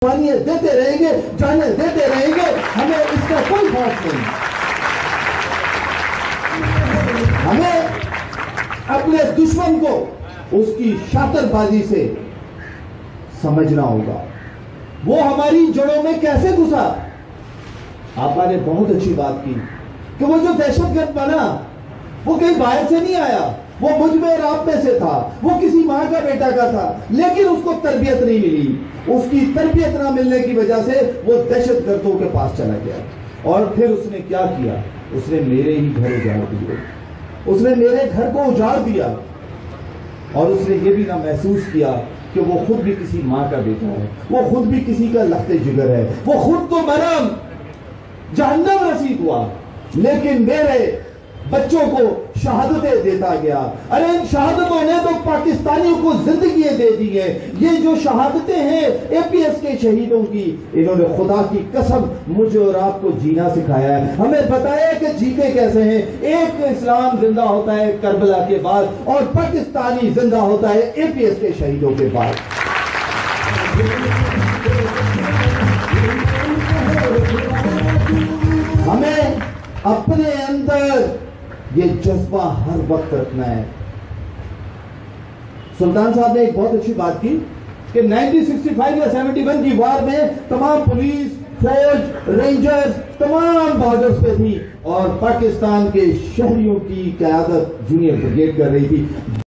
कुर्बानियां देते रहेंगे, जाने देते रहेंगे, हमें इसका कोई खौफ नहीं। हमें अपने दुश्मन को उसकी शातरबाजी से समझना होगा। वो हमारी जड़ों में कैसे घुसा। आपने बहुत अच्छी बात की कि वो जो दहशतगर्द बना वो कहीं बाहर से नहीं आया, वो मुझ में और आप में से था, वो किसी मां का बेटा का था, लेकिन उसको तरबियत नहीं मिली। उसकी तरबियत ना मिलने की वजह से वो दहशतगर्दों के पास चला गया और फिर उसने क्या किया, उसने मेरे ही घर उजाड़ दिए, उसने मेरे घर को उजाड़ दिया और उसने ये भी ना महसूस किया कि वो खुद भी किसी मां का बेटा है, वो खुद भी किसी का लख्ते जिगर है, वो खुद तो मरा जहन्नम रसीद हुआ, लेकिन मेरे बच्चों को शहादतें देता गया। अरे इन शहादतों ने तो पाकिस्तानियों को जिंदगी दे दी है। ये जो शहादतें हैं एपीएस के शहीदों की, इन्होंने खुदा की कसम मुझे और आपको जीना सिखाया है, हमें बताया कि जीते कैसे हैं। एक इस्लाम जिंदा होता है करबला के बाद और पाकिस्तानी जिंदा होता है एपीएस के शहीदों के बाद। हमें अपने अंदर ये जज्बा हर वक्त रखना है। सुल्तान साहब ने एक बहुत अच्छी बात की कि 1965 या 71 की वार में तमाम पुलिस, फौज, रेंजर्स तमाम बॉर्डर्स पे थी और पाकिस्तान के शहरियों की क़यादत जूनियर ब्रिगेड कर रही थी।